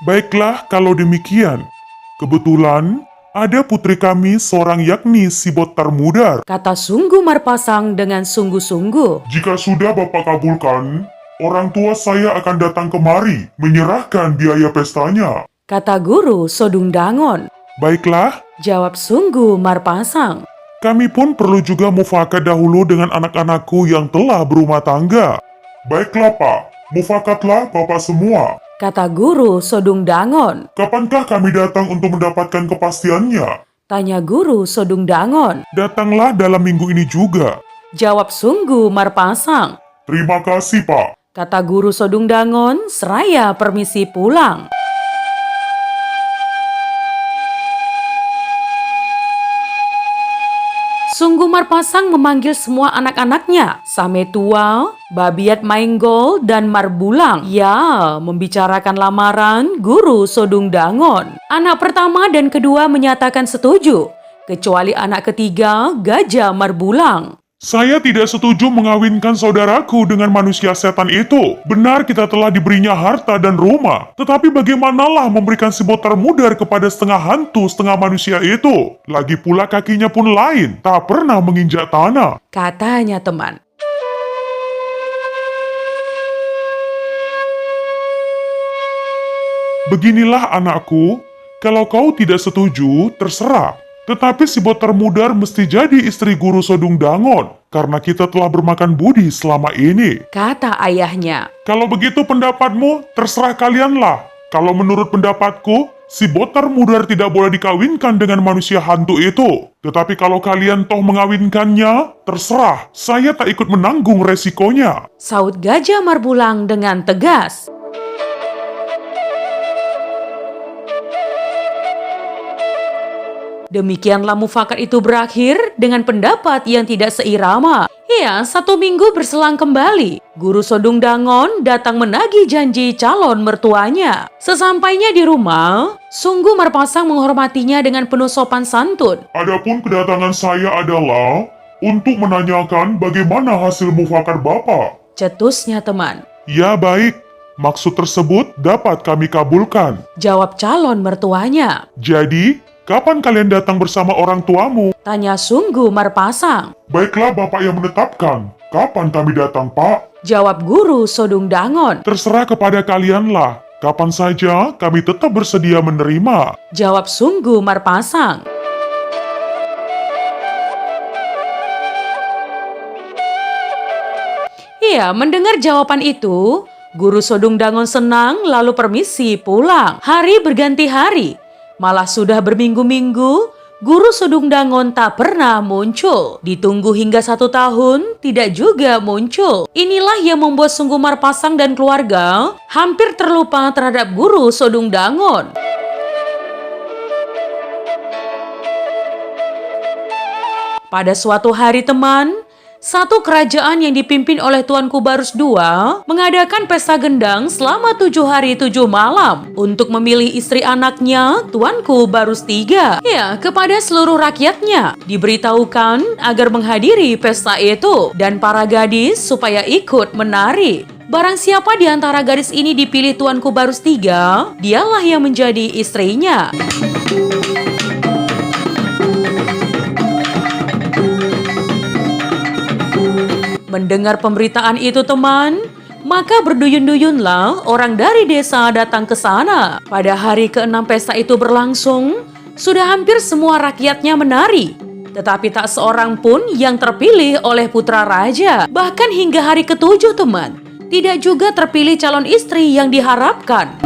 Baiklah kalau demikian. Kebetulan ada putri kami seorang yakni si bot termudar. Kata Sungguh Marpasang dengan sungguh-sungguh. Jika sudah Bapak kabulkan, orang tua saya akan datang kemari menyerahkan biaya pestanya. Kata Guru Sodung Dangon. Baiklah, Jawab Sungguh Marpasang. kami pun perlu juga mufakat dahulu dengan anak-anakku yang telah berumah tangga. Baiklah Pak, mufakatlah Bapak semua. Kata Guru Sodung Dangon. Kapankah kami datang untuk mendapatkan kepastiannya? Tanya Guru Sodung Dangon. Datanglah dalam minggu ini juga. Jawab Sungguh Marpasang. Terima kasih Pak. Kata Guru Sodung Dangon seraya permisi pulang. Sungguh Marpasang memanggil semua anak-anaknya, Same Tua, Babiat Mainggol, dan Marbulang. Ya, membicarakan lamaran Guru Sodung Dangon. Anak pertama dan kedua menyatakan setuju, kecuali anak ketiga, Gajah Marbulang. Saya tidak setuju mengawinkan saudaraku dengan manusia setan itu. Benar kita telah diberinya harta dan rumah. Tetapi bagaimanalah memberikan si bot termudar kepada setengah hantu, setengah manusia itu? Lagi pula kakinya pun lain, tak pernah menginjak tanah. Katanya teman. Beginilah anakku, kalau kau tidak setuju, terserah. Tetapi si bot termudar mesti jadi istri Guru Sodung Dangon, karena kita telah bermakan budi selama ini. Kata ayahnya. Kalau begitu pendapatmu, terserah kalianlah. Kalau menurut pendapatku, si bot termudar tidak boleh dikawinkan dengan manusia hantu itu. Tetapi kalau kalian toh mengawinkannya, terserah. Saya tak ikut menanggung resikonya. Saut Gajah Marbulang dengan tegas. Demikianlah mufakat itu berakhir dengan pendapat yang tidak seirama. Ya, 1 minggu berselang kembali. Guru Sodung Dangon datang menagih janji calon mertuanya. Sesampainya di rumah, Sungguh Marpasang menghormatinya dengan penuh sopan santun. Adapun kedatangan saya adalah untuk menanyakan bagaimana hasil mufakat Bapak. Cetusnya teman. Ya baik, maksud tersebut dapat kami kabulkan. Jawab calon mertuanya. Jadi, kapan kalian datang bersama orang tuamu? Tanya Sungguh Marpasang. Baiklah Bapak yang menetapkan. Kapan kami datang, Pak? Jawab Guru Sodung Dangon. Terserah kepada kalianlah. Kapan saja kami tetap bersedia menerima. Jawab Sungguh Marpasang. Iya, mendengar jawaban itu, Guru Sodung Dangon senang lalu permisi pulang. Hari berganti hari. Malah sudah berminggu-minggu, Guru Sodung Dangon tak pernah muncul. Ditunggu hingga 1 tahun, tidak juga muncul. Inilah yang membuat Sungguh Marpasang dan keluarga hampir terlupa terhadap Guru Sodung Dangon. Pada suatu hari teman, satu kerajaan yang dipimpin oleh Tuanku Barus II mengadakan pesta gendang selama 7 hari 7 malam untuk memilih istri anaknya, Tuanku Barus III. Ya, kepada seluruh rakyatnya diberitahukan agar menghadiri pesta itu dan para gadis supaya ikut menari. Barang siapa di antara gadis ini dipilih Tuanku Barus III, dialah yang menjadi istrinya. Mendengar pemberitaan itu teman, maka berduyun-duyunlah orang dari desa datang ke sana. Pada hari ke-6 pesta itu berlangsung, sudah hampir semua rakyatnya menari. Tetapi tak seorang pun yang terpilih oleh putra raja. Bahkan hingga hari ke-7 teman, tidak juga terpilih calon istri yang diharapkan.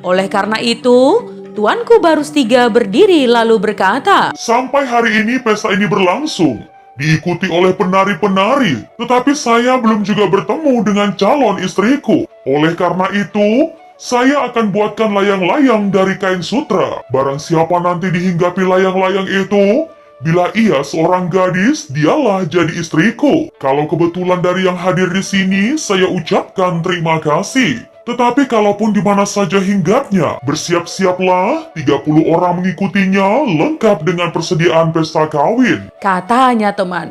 Oleh karena itu, Tuanku Barus III berdiri lalu berkata, Sampai hari ini pesta ini berlangsung, diikuti oleh penari-penari, tetapi saya belum juga bertemu dengan calon istriku. Oleh karena itu, saya akan buatkan layang-layang dari kain sutra. Barang siapa nanti dihinggapi layang-layang itu, bila ia seorang gadis, dialah jadi istriku. Kalau kebetulan dari yang hadir di sini, saya ucapkan terima kasih. Tetapi kalaupun di mana saja hinggapnya, bersiap-siaplah 30 orang mengikutinya lengkap dengan persediaan pesta kawin. Katanya teman.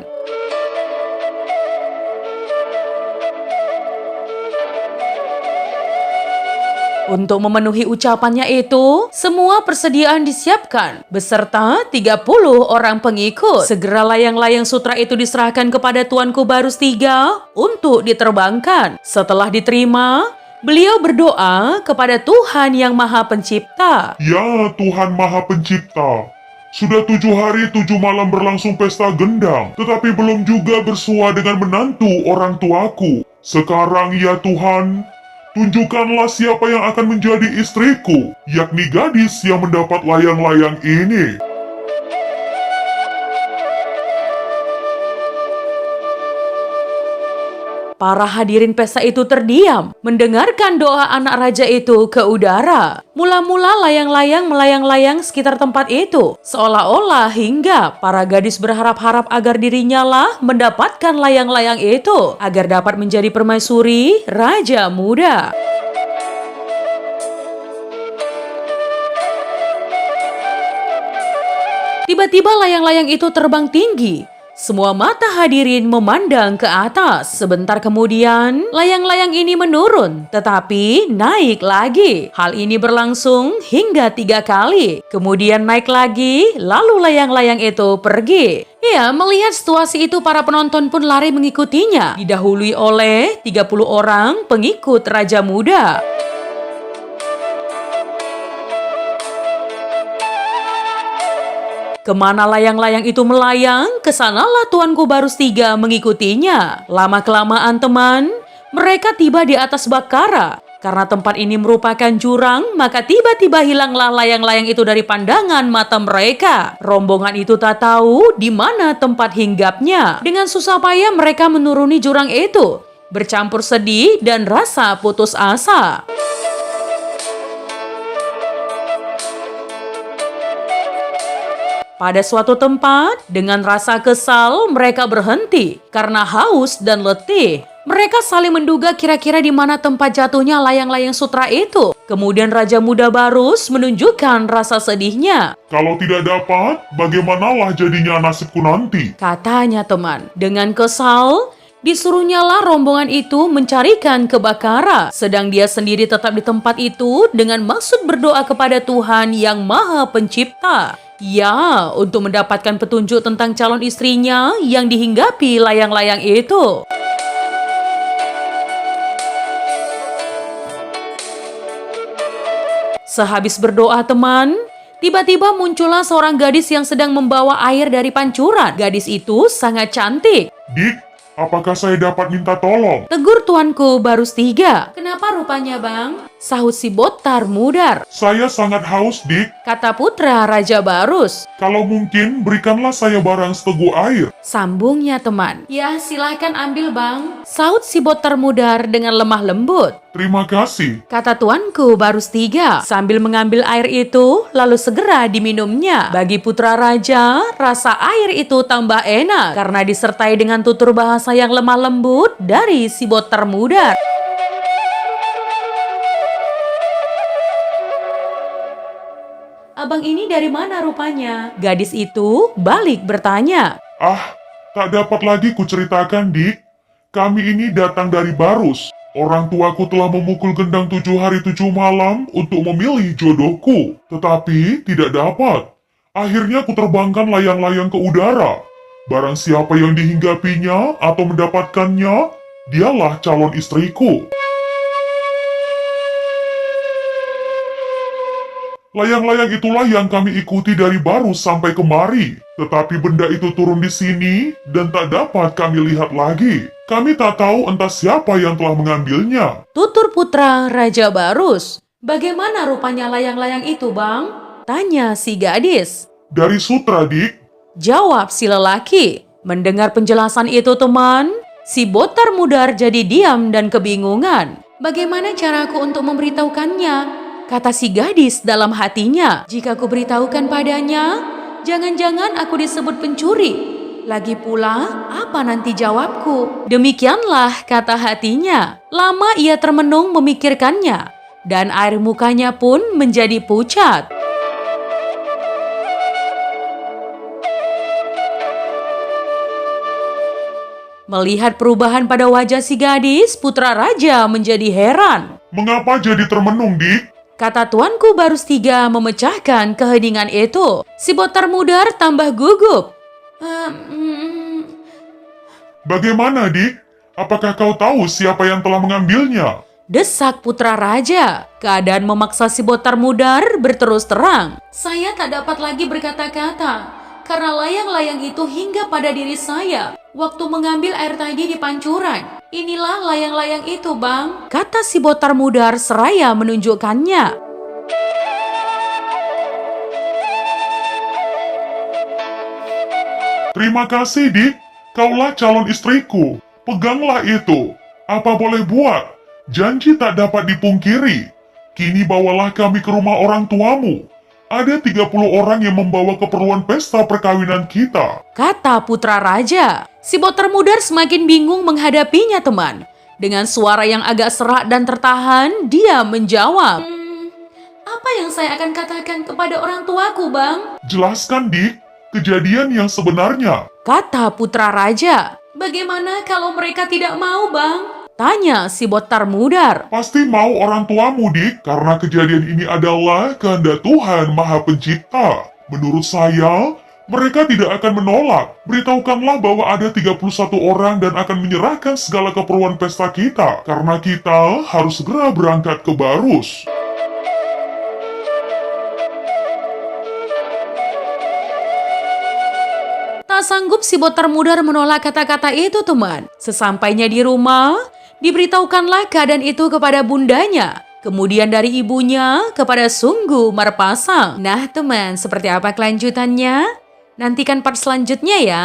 Untuk memenuhi ucapannya itu, semua persediaan disiapkan, beserta 30 orang pengikut. Segera layang-layang sutra itu diserahkan kepada Tuanku Barus III untuk diterbangkan. Setelah diterima, beliau berdoa kepada Tuhan Yang Maha Pencipta. Ya Tuhan Maha Pencipta, sudah 7 hari 7 malam berlangsung pesta gendang, tetapi belum juga bersua dengan menantu orang tuaku. Sekarang ya Tuhan, tunjukkanlah siapa yang akan menjadi istriku, yakni gadis yang mendapat layang-layang ini. Para hadirin pesta itu terdiam, mendengarkan doa anak raja itu ke udara. Mula-mula layang-layang melayang-layang sekitar tempat itu, seolah-olah hingga para gadis berharap-harap agar dirinya lah mendapatkan layang-layang itu, agar dapat menjadi permaisuri raja muda. Tiba-tiba layang-layang itu terbang tinggi. Semua mata hadirin memandang ke atas. Sebentar kemudian, layang-layang ini menurun, tetapi naik lagi. Hal ini berlangsung hingga 3 kali. Kemudian naik lagi, lalu layang-layang itu pergi. Ya, melihat situasi itu para penonton pun lari mengikutinya, didahului oleh 30 orang pengikut Raja Muda. Kemana layang-layang itu melayang, kesanalah Tuanku Barus III mengikutinya. Lama-kelamaan teman, mereka tiba di atas Bakara. Karena tempat ini merupakan jurang, maka tiba-tiba hilanglah layang-layang itu dari pandangan mata mereka. Rombongan itu tak tahu di mana tempat hinggapnya. Dengan susah payah mereka menuruni jurang itu, bercampur sedih dan rasa putus asa. Pada suatu tempat, dengan rasa kesal, mereka berhenti karena haus dan letih. Mereka saling menduga kira-kira di mana tempat jatuhnya layang-layang sutra itu. Kemudian Raja Muda Barus menunjukkan rasa sedihnya. Kalau tidak dapat, bagaimanalah jadinya nasibku nanti? Katanya teman, dengan kesal, disuruhnyalah rombongan itu mencarikan ke Bakara. Sedang dia sendiri tetap di tempat itu dengan maksud berdoa kepada Tuhan Yang Maha Pencipta. Ya, untuk mendapatkan petunjuk tentang calon istrinya yang dihinggapi layang-layang itu. Sehabis berdoa teman, tiba-tiba muncullah seorang gadis yang sedang membawa air dari pancuran. Gadis itu sangat cantik. Dik, apakah saya dapat minta tolong? Tegur Tuanku Barus III. Kenapa rupanya bang? Sahut si Botar Mudar. Saya sangat haus, Dik. Kata putra Raja Barus. Kalau mungkin, berikanlah saya barang seteguk air. Sambungnya teman. Ya silahkan ambil bang. Sahut si Botar Mudar dengan lemah lembut. Terima kasih. Kata Tuanku Barus III sambil mengambil air itu lalu segera diminumnya. Bagi putra raja, rasa air itu tambah enak karena disertai dengan tutur bahasa yang lemah lembut dari si Botar Mudar. Abang ini dari mana rupanya? Gadis itu balik bertanya. Ah, tak dapat lagi kuceritakan, Dik. Kami ini datang dari Barus. Orang tuaku telah memukul gendang 7 hari 7 malam untuk memilih jodohku. Tetapi tidak dapat. Akhirnya kuterbangkan layang-layang ke udara. Barang siapa yang dihinggapinya atau mendapatkannya, dialah calon istriku. Layang-layang itulah yang kami ikuti dari Barus sampai kemari. Tetapi benda itu turun di sini dan tak dapat kami lihat lagi. Kami tak tahu entah siapa yang telah mengambilnya. Tutur putra Raja Barus. Bagaimana rupanya layang-layang itu bang? Tanya si gadis. Dari sutra, Dik. Jawab si lelaki. Mendengar penjelasan itu teman, si Botar Mudar jadi diam dan kebingungan. Bagaimana caraku untuk memberitahukannya? Kata si gadis dalam hatinya. Jika ku beritahukan padanya, jangan-jangan aku disebut pencuri. Lagi pula, apa nanti jawabku? Demikianlah kata hatinya. Lama ia termenung memikirkannya, dan air mukanya pun menjadi pucat. Melihat perubahan pada wajah si gadis, putra raja menjadi heran. Mengapa jadi termenung, Dik? Kata tuanku Barus III memecahkan keheningan itu. Si botar mudar tambah gugup. Bagaimana, Dik? Apakah kau tahu siapa yang telah mengambilnya? Desak putra raja. Keadaan memaksa si botar mudar berterus terang. Saya tak dapat lagi berkata-kata, karena layang-layang itu hingga pada diri saya waktu mengambil air tadi di pancuran. Inilah layang-layang itu, Bang, kata si botar mudar seraya menunjukkannya. Terima kasih, Dik. Kaulah calon istriku. Peganglah itu. Apa boleh buat? Janji tak dapat dipungkiri. Kini bawalah kami ke rumah orang tuamu. Ada 30 orang yang membawa keperluan pesta perkawinan kita, kata putra raja. Si botar mudar semakin bingung menghadapinya, teman. Dengan suara yang agak serak dan tertahan, dia menjawab. Apa yang saya akan katakan kepada orang tuaku, Bang? Jelaskan, Dik, kejadian yang sebenarnya, kata putra raja. Bagaimana kalau mereka tidak mau, Bang? Tanya si botar mudar. Pasti mau orang tuamu, Dik, karena kejadian ini adalah kehendak Tuhan Maha Pencipta. Menurut saya, mereka tidak akan menolak. Beritahukanlah bahwa ada 31 orang dan akan menyerahkan segala keperluan pesta kita, karena kita harus segera berangkat ke Barus. Tak sanggup si botar mudar menolak kata-kata itu, teman. Sesampainya di rumah, diberitahukanlah keadaan itu kepada bundanya. Kemudian dari ibunya kepada Sunggu Marpasang. Nah teman, seperti apa kelanjutannya? Nantikan part selanjutnya ya.